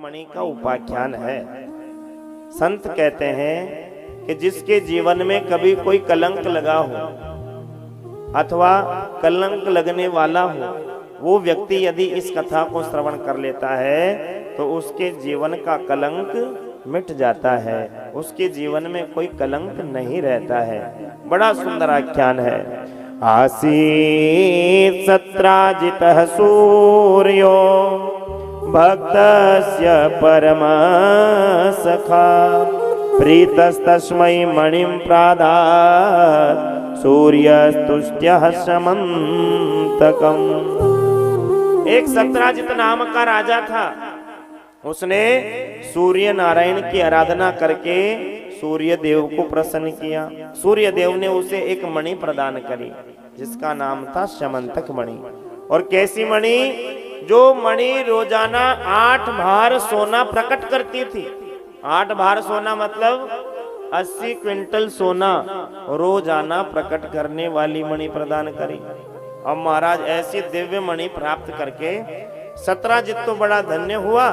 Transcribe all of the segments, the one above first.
मणि का उपाख्यान है। संत कहते हैं कि जिसके जीवन में कभी कोई कलंक लगा हो अथवा कलंक लगने वाला हो, वो व्यक्ति यदि इस कथा को श्रवण कर लेता है तो उसके जीवन का कलंक मिट जाता है, उसके जीवन में कोई कलंक नहीं रहता है। बड़ा सुंदर आख्यान है। आसीत् सत्राजितः सूर्यो भक्तस्य परम सखा प्रीतस्तस्मै मणिं प्रादात् सूर्यस्तुष्ट्यः समन्तकम्। एक सत्राजित नाम का राजा था। उसने सूर्य नारायण की आराधना करके सूर्य देव को प्रसन्न किया। सूर्य देव ने उसे एक मणि प्रदान करी जिसका नाम था समंतक मणि। और कैसी मणि? जो मणि रोजाना 8 भार सोना प्रकट करती थी। 8 भार सोना मतलब 80 क्विंटल सोना रोजाना प्रकट करने वाली मणि प्रदान करी। अब महाराज ऐसी दिव्य मणि प्राप्त करके सत्राजित तो बड़ा धन्य हुआ,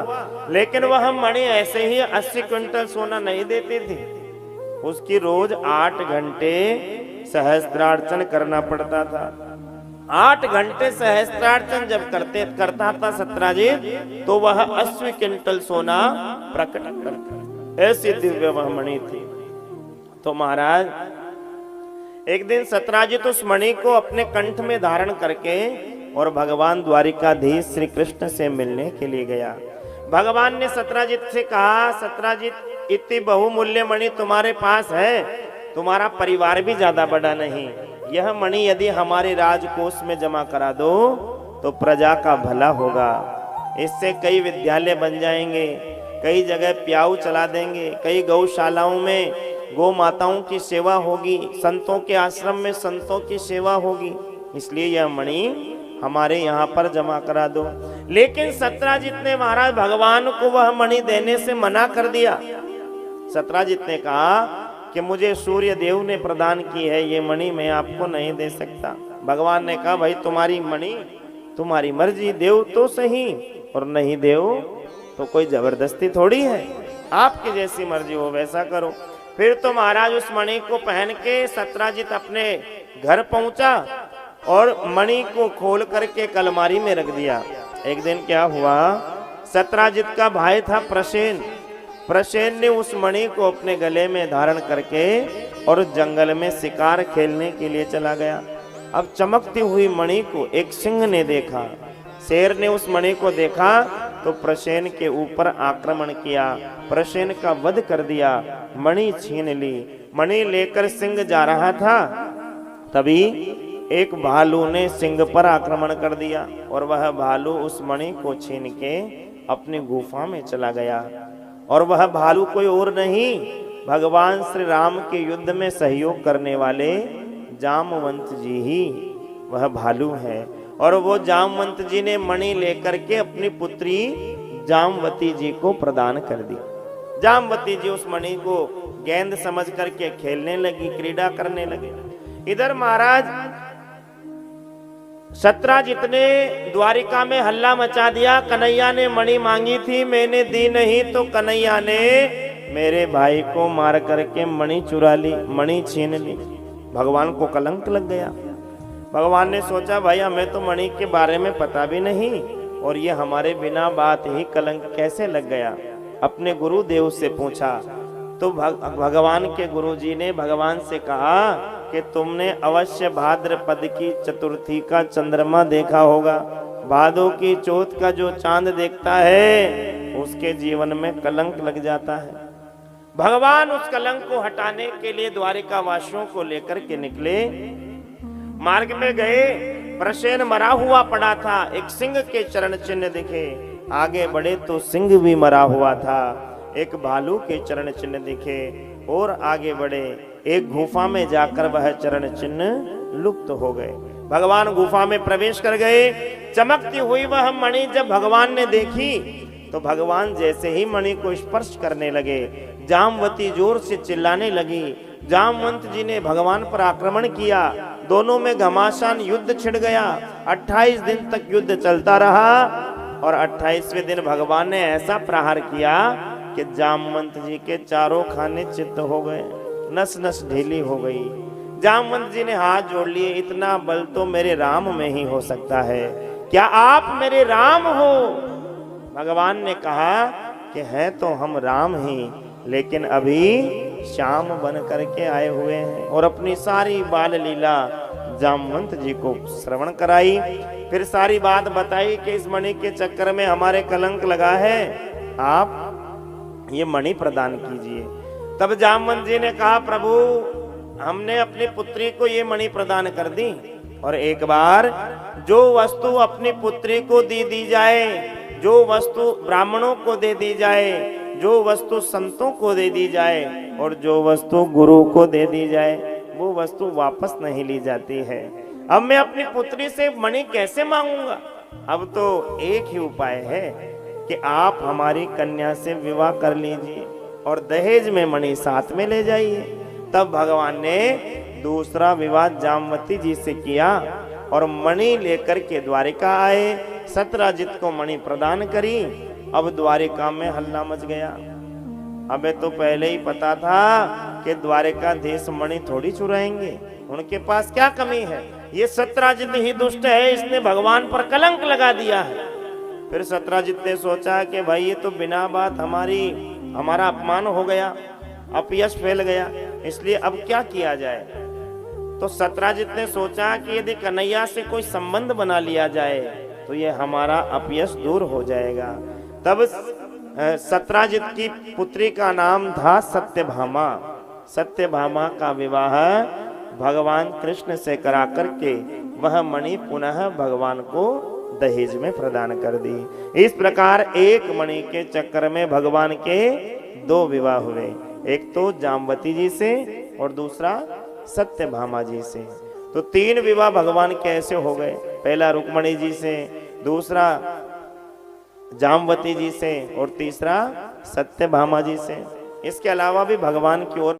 लेकिन वह मणि ऐसे ही 80 क्विंटल सोना नहीं देती थी। उसकी रोज 8 घंटे सहस्त्रार्चन करना पड़ता था। 8 घंटे सहस्त्रार्चन जब करता था सत्राजित, तो वह 80 क्विंटल सोना प्रकट करता। ऐसी दिव्य वह मणि थी। तो महाराज एक दिन सत्राजित उस मणि को अपने कंठ में धारण करके और भगवान द्वारिकाधीश श्री कृष्ण से मिलने के लिए गया। भगवान ने सत्राजित से कहा, सत्राजित इतनी बहुमूल्य मणि तुम्हारे पास है, तुम्हारा परिवार भी ज्यादा बड़ा नहीं, यह मणि यदि हमारे राजकोष में जमा करा दो तो प्रजा का भला होगा। इससे कई विद्यालय बन जाएंगे, कई जगह प्याऊ चला देंगे, कई गौशालाओं में गौ माताओं की सेवा होगी, संतों के आश्रम में संतों की सेवा होगी, इसलिए यह मणि हमारे यहाँ पर जमा करा दो। लेकिन सत्राजित ने महाराज भगवान को वह मणि देने से मना कर दिया। सत्राजित ने कहा कि मुझे सूर्य देव ने प्रदान की है, ये मणि मैं आपको नहीं दे सकता। भगवान ने कहा, भाई तुम्हारी मणि तुम्हारी मर्जी, देव तो सही, और नहीं देव तो कोई जबरदस्ती थोड़ी है, आपकी जैसी मर्जी हो वैसा करो। फिर तो महाराज उस मणि को पहन के सत्राजित अपने घर पहुंचा और मणि को खोल करके अलमारी में रख दिया। एक दिन क्या हुआ, सत्राजित का भाई था प्रसेन। प्रसेन ने उस मणि को अपने गले में धारण करके और जंगल में शिकार खेलने के लिए चला गया। अब चमकती हुई मणि को एक सिंह ने देखा। शेर ने उस मणि को देखा तो प्रसेन के ऊपर आक्रमण किया, प्रसेन का वध कर दिया, मणि छीन ली। मणि लेकर सिंह जा रहा था, तभी एक भालू ने सिंह पर आक्रमण कर दिया और वह भालू उस मणि को छीन के अपनी गुफा में चला गया। और वह भालू कोई और नहीं, भगवान श्री राम के युद्ध में सहयोग करने वाले जामवंत जी ही वह भालू है। और वो जामवंत जी ने मणि लेकर के अपनी पुत्री जामवती जी को प्रदान कर दी। जामवती जी उस मणि को गेंद समझ करके खेलने लगी, क्रीड़ा करने लगे। इधर महाराज सत्राजित ने द्वारिका में हल्ला मचा दिया, कन्हैया ने मणि मांगी थी, मैंने दी नहीं तो कन्हैया ने मेरे भाई को मार करके मणि चुरा ली, मणि छीन ली। भगवान को कलंक लग गया। भगवान ने सोचा, भाई हमें तो मणि के बारे में पता भी नहीं और ये हमारे बिना बात ही कलंक कैसे लग गया। अपने गुरुदेव से पूछा तो भगवान के गुरुजी ने भगवान से कहा कि तुमने अवश्य भाद्रपद की चतुर्थी का चंद्रमा देखा होगा। भादों की चौथ का जो चांद देखता है उसके जीवन में कलंक लग जाता है। भगवान उस कलंक को हटाने के लिए द्वारिका वासियों को लेकर के निकले। मार्ग में गए, प्रसेन मरा हुआ पड़ा था, एक सिंह के चरण चिन्ह दिखे। आगे बढ़े तो सिंह भी मरा हुआ था, एक भालू के चरण चिन्ह दिखे। और आगे बढ़े, एक गुफा में जाकर वह चरण चिन्ह लुप्त हो गए। भगवान गुफा में प्रवेश कर गए। चमकती हुई वह मणि जब भगवान ने देखी तो भगवान जैसे ही मणि को स्पर्श करने लगे, जामवती जोर से चिल्लाने लगी। जामवंत जी ने भगवान पर आक्रमण किया, दोनों में घमासान युद्ध छिड़ गया। 28 दिन तक युद्ध चलता रहा। और 28वें दिन भगवान ने ऐसा प्रहार किया कि जामवंत जी के चारों खाने चित्त हो गए, नस नस ढीली हो गई। जामवंत जी ने हाथ जोड़ लिए, इतना बल तो मेरे राम में ही हो सकता है, क्या आप मेरे राम हो? भगवान ने कहा कि हैं तो हम राम ही, लेकिन अभी श्याम बन करके आए हुए हैं। और अपनी सारी बाल लीला जामवंत जी को श्रवण कराई, फिर सारी बात बताई कि इस मणि के चक्कर में हमारे कलंक लगा है, आप ये मणि प्रदान कीजिए। तब जामवंत जी ने कहा, प्रभु हमने अपनी पुत्री को ये मणि प्रदान कर दी, और एक बार जो वस्तु अपनी पुत्री को दी जाए, जो वस्तु ब्राह्मणों को दे दी जाए, जो वस्तु संतों को दे दी जाए, और जो वस्तु गुरु को दे दी जाए, वो वस्तु वापस नहीं ली जाती है। अब मैं अपनी पुत्री से मणि कैसे मांगूंगा? अब तो एक ही उपाय है कि आप हमारी कन्या से विवाह कर लीजिए और दहेज में मणि साथ में ले जाइए। तब भगवान ने दूसरा विवाह जामवती जी से किया और मणि लेकर के द्वारिका आए। सत्यराजित को मणि प्रदान करी। अब द्वारिका में हल्ला मच गया। अबे तो पहले ही पता था कि द्वारिकाधीश मणि थोड़ी चुराएंगे, उनके पास क्या कमी है? ये सत्यराजित ही दुष्ट है, इसने भगवान पर कलंक लगा दिया है। फिर सत्यराजित ने सोचा कि भाई ये तो बिना बात हमारा अपमान हो गया, अपयश फैल गया, इसलिए अब क्या किया जाए? तो सत्यराजित ने सोचा कि यदि कन्हैया से कोई संबंध बना लिया जाए तो ये हमारा अपयश दूर हो जाएगा। तब सत्यराजित की पुत्री का नाम था सत्यभामा। सत्यभामा का विवाह भगवान कृष्ण से करा करके वह मणि पुनः भगवान को दहेज में प्रदान कर दी। इस प्रकार एक मणि के चक्कर में भगवान के दो विवाह हुए, एक तो जामवती जी से और दूसरा सत्यभामा जी से। तो तीन विवाह भगवान कैसे हो गए? पहला रुक्मणी जी से, दूसरा जामवती जी से और तीसरा सत्यभामा जी से। इसके अलावा भी भगवान की ओर